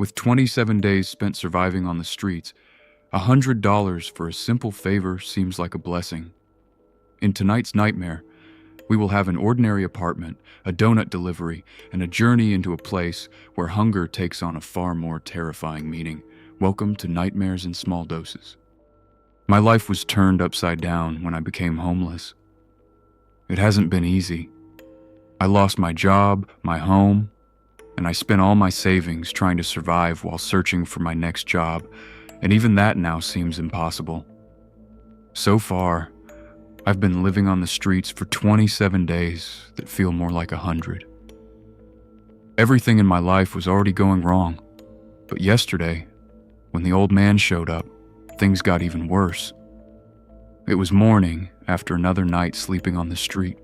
With 27 days spent surviving on the streets, $100 for a simple favor seems like a blessing. In tonight's nightmare, we will have an ordinary apartment, a donut delivery, and a journey into a place where hunger takes on a far more terrifying meaning. Welcome to Nightmares in Small Doses. My life was turned upside down when I became homeless. It hasn't been easy. I lost my job, my home, and I spent all my savings trying to survive while searching for my next job, and even that now seems impossible. So far, I've been living on the streets for 27 days that feel more like 100. Everything in my life was already going wrong, but yesterday, when the old man showed up, things got even worse. It was morning after another night sleeping on the street.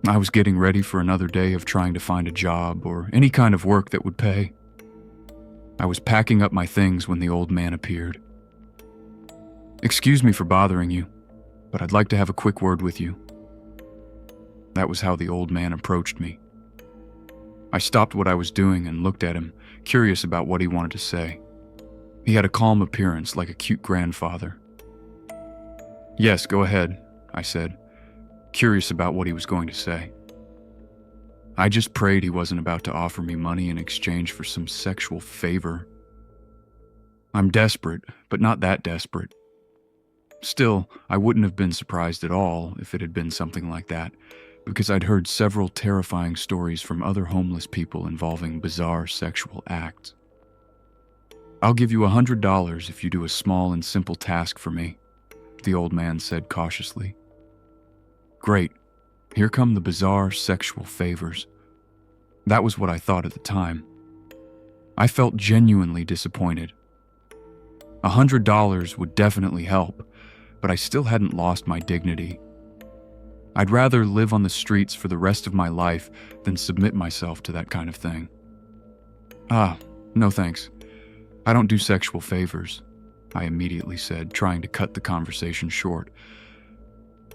I was getting ready for another day of trying to find a job or any kind of work that would pay. I was packing up my things when the old man appeared. "Excuse me for bothering you, but I'd like to have a quick word with you." That was how the old man approached me. I stopped what I was doing and looked at him, curious about what he wanted to say. He had a calm appearance, like a cute grandfather. "Yes, go ahead," I said, curious about what he was going to say. I just prayed he wasn't about to offer me money in exchange for some sexual favor. I'm desperate, but not that desperate. Still, I wouldn't have been surprised at all if it had been something like that, because I'd heard several terrifying stories from other homeless people involving bizarre sexual acts. "I'll give you $100 if you do a small and simple task for me," the old man said cautiously. Great. Here come the bizarre sexual favors. That was what I thought at the time. I felt genuinely disappointed. $100 would definitely help, but I still hadn't lost my dignity. I'd rather live on the streets for the rest of my life than submit myself to that kind of thing. No thanks. I don't do sexual favors," I immediately said, trying to cut the conversation short.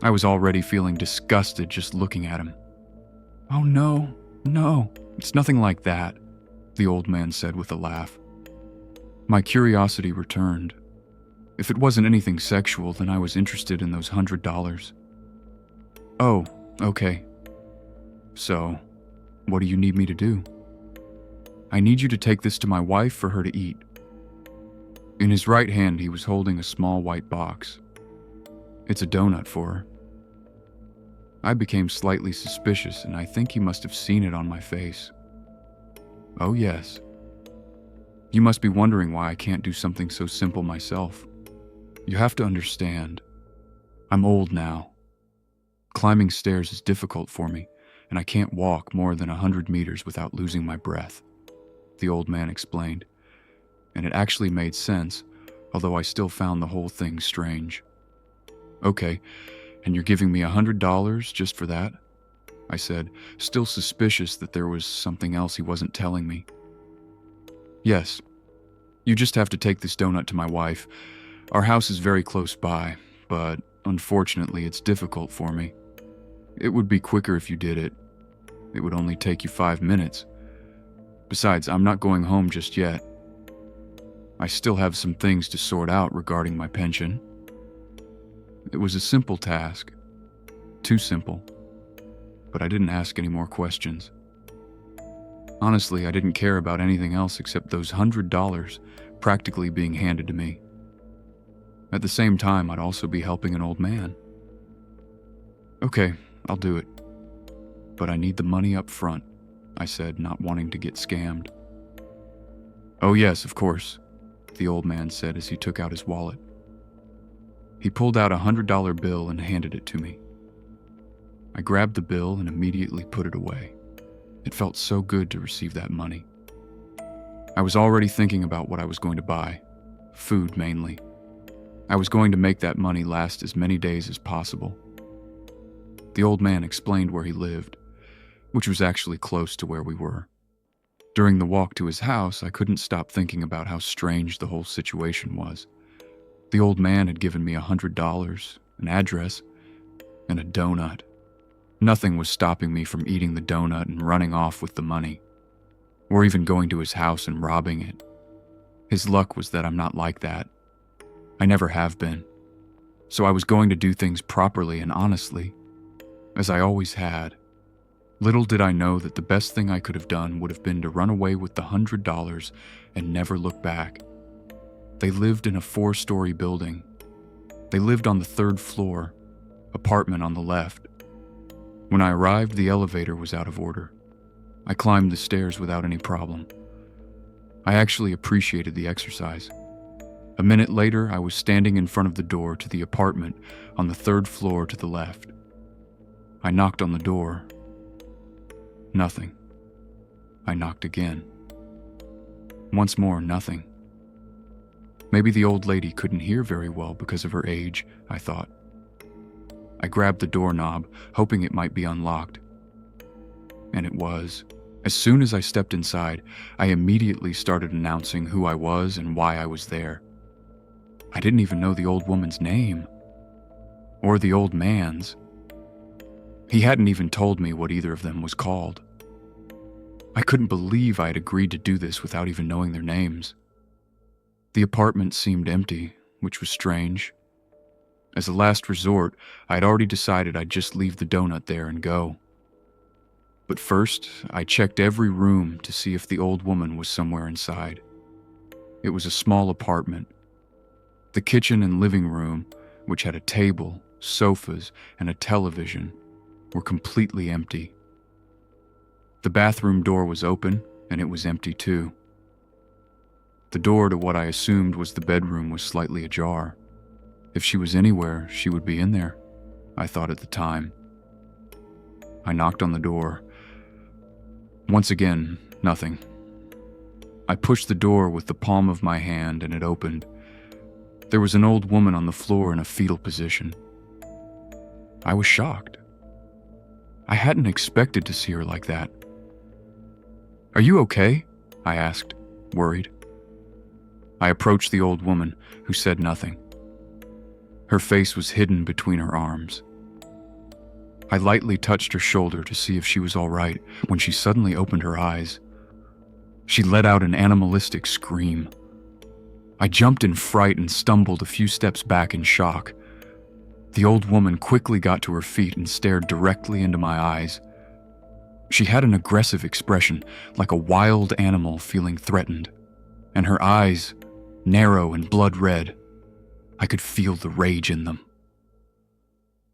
I was already feeling disgusted just looking at him. "Oh no, it's nothing like that," the old man said with a laugh. My curiosity returned. If it wasn't anything sexual, then I was interested in those $100. "Oh, okay. So, what do you need me to do?" "I need you to take this to my wife for her to eat." In his right hand, he was holding a small white box. "It's a donut for her." I became slightly suspicious, and I think he must have seen it on my face. "Oh yes. You must be wondering why I can't do something so simple myself. You have to understand. I'm old now. Climbing stairs is difficult for me, and I can't walk more than 100 meters without losing my breath," the old man explained. And it actually made sense, although I still found the whole thing strange. "Okay, and you're giving me $100 just for that?" I said, still suspicious that there was something else he wasn't telling me. "Yes. You just have to take this donut to my wife. Our house is very close by, but unfortunately it's difficult for me. It would be quicker if you did it. It would only take you 5 minutes. Besides, I'm not going home just yet. I still have some things to sort out regarding my pension." It was a simple task. Too simple. But I didn't ask any more questions. Honestly, I didn't care about anything else except those $100 practically being handed to me. At the same time, I'd also be helping an old man. "Okay, I'll do it. But I need the money up front," I said, not wanting to get scammed. "Oh yes, of course," the old man said as he took out his wallet. He pulled out a $100 bill and handed it to me. I grabbed the bill and immediately put it away. It felt so good to receive that money. I was already thinking about what I was going to buy. Food, mainly. I was going to make that money last as many days as possible. The old man explained where he lived, which was actually close to where we were. During the walk to his house, I couldn't stop thinking about how strange the whole situation was. The old man had given me $100, an address, and a donut. Nothing was stopping me from eating the donut and running off with the money. or even going to his house and robbing it. His luck was that I'm not like that. I never have been. So I was going to do things properly and honestly, as I always had. Little did I know that the best thing I could have done would have been to run away with the $100 and never look back. They lived in a 4-story building. They lived on the 3rd floor, apartment on the left. When I arrived, the elevator was out of order. I climbed the stairs without any problem. I actually appreciated the exercise. A minute later, I was standing in front of the door to the apartment on the 3rd floor to the left. I knocked on the door. Nothing. I knocked again. Once more, nothing. Maybe the old lady couldn't hear very well because of her age, I thought. I grabbed the doorknob, hoping it might be unlocked. And it was. As soon as I stepped inside, I immediately started announcing who I was and why I was there. I didn't even know the old woman's name. Or the old man's. He hadn't even told me what either of them was called. I couldn't believe I had agreed to do this without even knowing their names. The apartment seemed empty, which was strange. As a last resort, I had already decided I'd just leave the donut there and go. But first, I checked every room to see if the old woman was somewhere inside. It was a small apartment. The kitchen and living room, which had a table, sofas, and a television, were completely empty. The bathroom door was open, and it was empty too. The door to what I assumed was the bedroom was slightly ajar. If she was anywhere, she would be in there, I thought at the time. I knocked on the door. Once again, nothing. I pushed the door with the palm of my hand and it opened. There was an old woman on the floor in a fetal position. I was shocked. I hadn't expected to see her like that. "Are you okay?" I asked, worried. I approached the old woman, who said nothing. Her face was hidden between her arms. I lightly touched her shoulder to see if she was all right when she suddenly opened her eyes. She let out an animalistic scream. I jumped in fright and stumbled a few steps back in shock. The old woman quickly got to her feet and stared directly into my eyes. She had an aggressive expression, like a wild animal feeling threatened, and her eyes, narrow and blood red. I could feel the rage in them.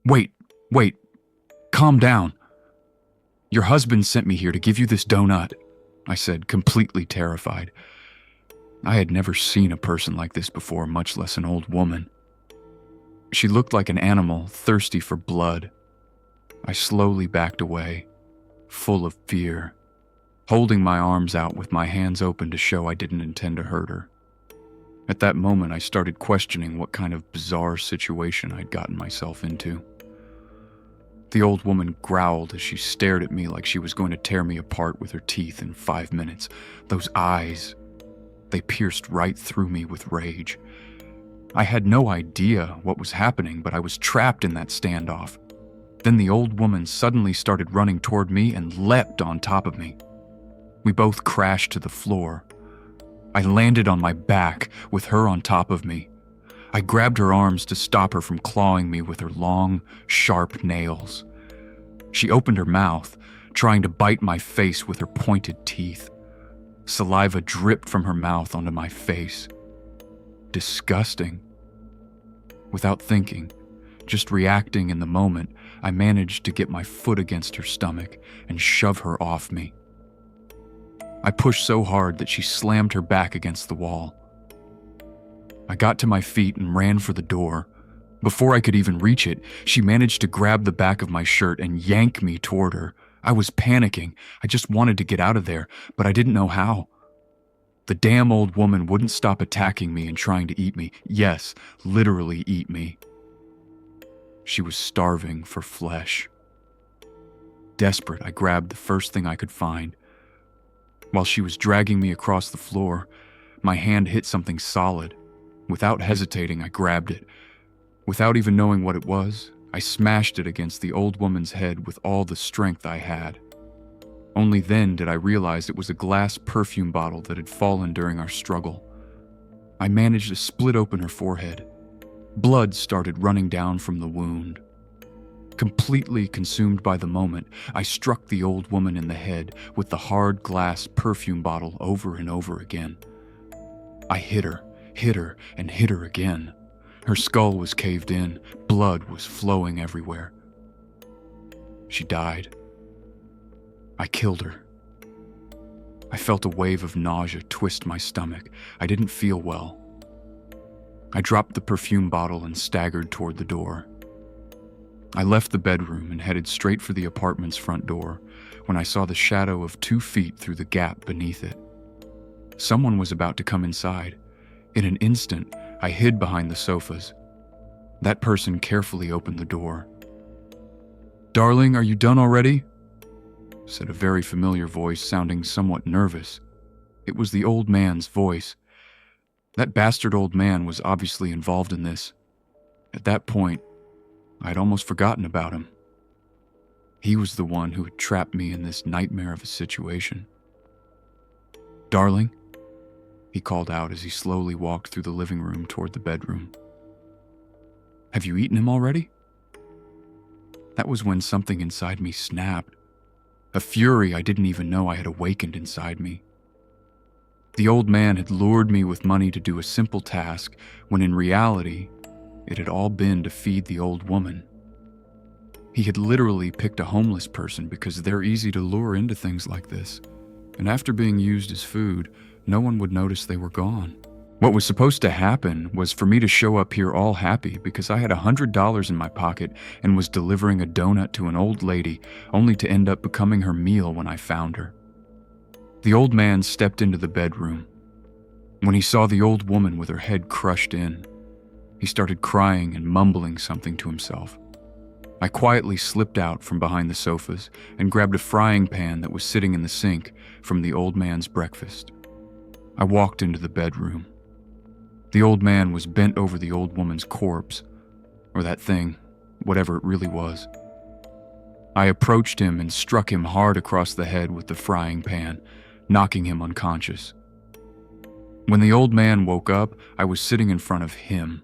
Wait, calm down. Your husband sent me here to give you this donut," I said, completely terrified. I had never seen a person like this before, much less an old woman. She looked like an animal thirsty for blood. I slowly backed away, full of fear, holding my arms out with my hands open to show I didn't intend to hurt her. At that moment, I started questioning what kind of bizarre situation I'd gotten myself into. The old woman growled as she stared at me like she was going to tear me apart with her teeth in 5 minutes. Those eyes, they pierced right through me with rage. I had no idea what was happening, but I was trapped in that standoff. Then the old woman suddenly started running toward me and leapt on top of me. We both crashed to the floor. I landed on my back with her on top of me. I grabbed her arms to stop her from clawing me with her long, sharp nails. She opened her mouth, trying to bite my face with her pointed teeth. Saliva dripped from her mouth onto my face. Disgusting. Without thinking, just reacting in the moment, I managed to get my foot against her stomach and shove her off me. I pushed so hard that she slammed her back against the wall. I got to my feet and ran for the door. Before I could even reach it, she managed to grab the back of my shirt and yank me toward her. I was panicking. I just wanted to get out of there, but I didn't know how. The damn old woman wouldn't stop attacking me and trying to eat me. Yes, literally eat me. She was starving for flesh. Desperate, I grabbed the first thing I could find. While she was dragging me across the floor, my hand hit something solid. Without hesitating, I grabbed it. Without even knowing what it was, I smashed it against the old woman's head with all the strength I had. Only then did I realize it was a glass perfume bottle that had fallen during our struggle. I managed to split open her forehead. Blood started running down from the wound. Completely consumed by the moment, I struck the old woman in the head with the hard glass perfume bottle over and over again. I hit her, and hit her again. Her skull was caved in, blood was flowing everywhere. She died. I killed her. I felt a wave of nausea twist my stomach. I didn't feel well. I dropped the perfume bottle and staggered toward the door. I left the bedroom and headed straight for the apartment's front door when I saw the shadow of 2 feet through the gap beneath it. Someone was about to come inside. In an instant, I hid behind the sofas. That person carefully opened the door. "Darling, are you done already?" said a very familiar voice, sounding somewhat nervous. It was the old man's voice. That bastard old man was obviously involved in this. At that point, I'd almost forgotten about him. He was the one who had trapped me in this nightmare of a situation. "Darling?" he called out as he slowly walked through the living room toward the bedroom. "Have you eaten him already?" That was when something inside me snapped. A fury I didn't even know I had awakened inside me. The old man had lured me with money to do a simple task, when in reality, it had all been to feed the old woman. He had literally picked a homeless person because they're easy to lure into things like this, and after being used as food, no one would notice they were gone. What was supposed to happen was for me to show up here all happy because I had $100 in my pocket and was delivering a donut to an old lady, only to end up becoming her meal when I found her. The old man stepped into the bedroom. When he saw the old woman with her head crushed in, he started crying and mumbling something to himself. I quietly slipped out from behind the sofas and grabbed a frying pan that was sitting in the sink from the old man's breakfast. I walked into the bedroom. The old man was bent over the old woman's corpse, or that thing, whatever it really was. I approached him and struck him hard across the head with the frying pan, knocking him unconscious. When the old man woke up, I was sitting in front of him.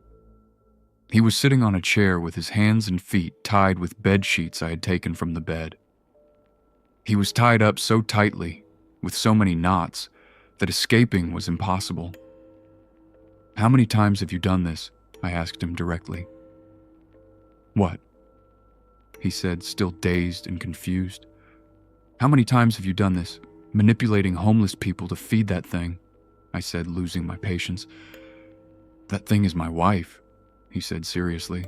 He was sitting on a chair with his hands and feet tied with bed sheets I had taken from the bed. He was tied up so tightly, with so many knots, that escaping was impossible. "How many times have you done this?" I asked him directly. "What?" he said, still dazed and confused. "How many times have you done this, manipulating homeless people to feed that thing?" I said, losing my patience. "That thing is my wife," he said seriously.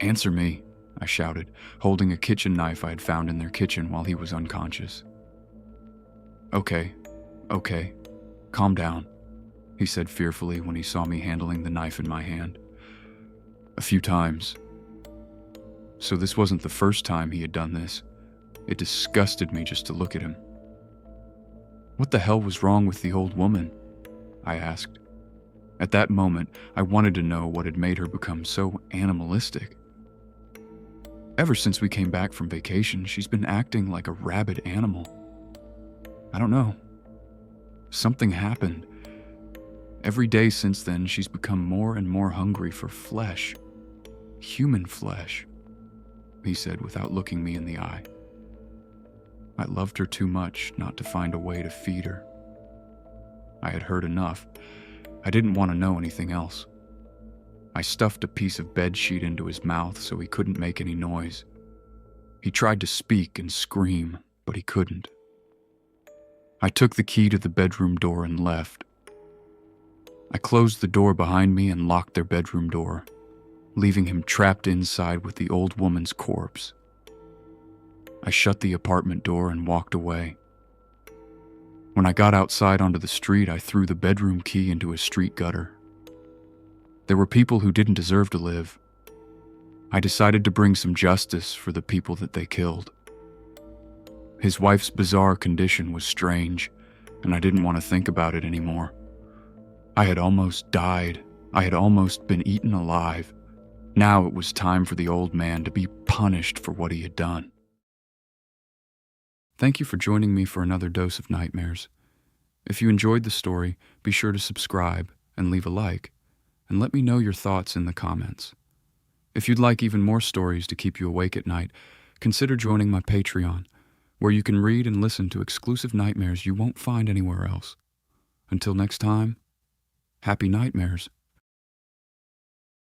"Answer me," I shouted, holding a kitchen knife I had found in their kitchen while he was unconscious. Okay, calm down," he said fearfully when he saw me handling the knife in my hand. "A few times." So this wasn't the first time he had done this. It disgusted me just to look at him. What the hell was wrong with the old woman? I asked. At that moment, I wanted to know what had made her become so animalistic. Ever since we came back from vacation, she's been acting like a rabid animal. I don't know. Something happened. Every day since then, she's become more and more hungry for flesh. Human flesh, he said without looking me in the eye. I loved her too much not to find a way to feed her. I had heard enough. I didn't want to know anything else. I stuffed a piece of bed sheet into his mouth so he couldn't make any noise. He tried to speak and scream, but he couldn't. I took the key to the bedroom door and left. I closed the door behind me and locked their bedroom door, leaving him trapped inside with the old woman's corpse. I shut the apartment door and walked away. When I got outside onto the street, I threw the bedroom key into a street gutter. There were people who didn't deserve to live. I decided to bring some justice for the people that they killed. His wife's bizarre condition was strange, and I didn't want to think about it anymore. I had almost died. I had almost been eaten alive. Now it was time for the old man to be punished for what he had done. Thank you for joining me for another dose of nightmares. If you enjoyed the story, be sure to subscribe and leave a like, and let me know your thoughts in the comments. If you'd like even more stories to keep you awake at night, consider joining my Patreon, where you can read and listen to exclusive nightmares you won't find anywhere else. Until next time, happy nightmares.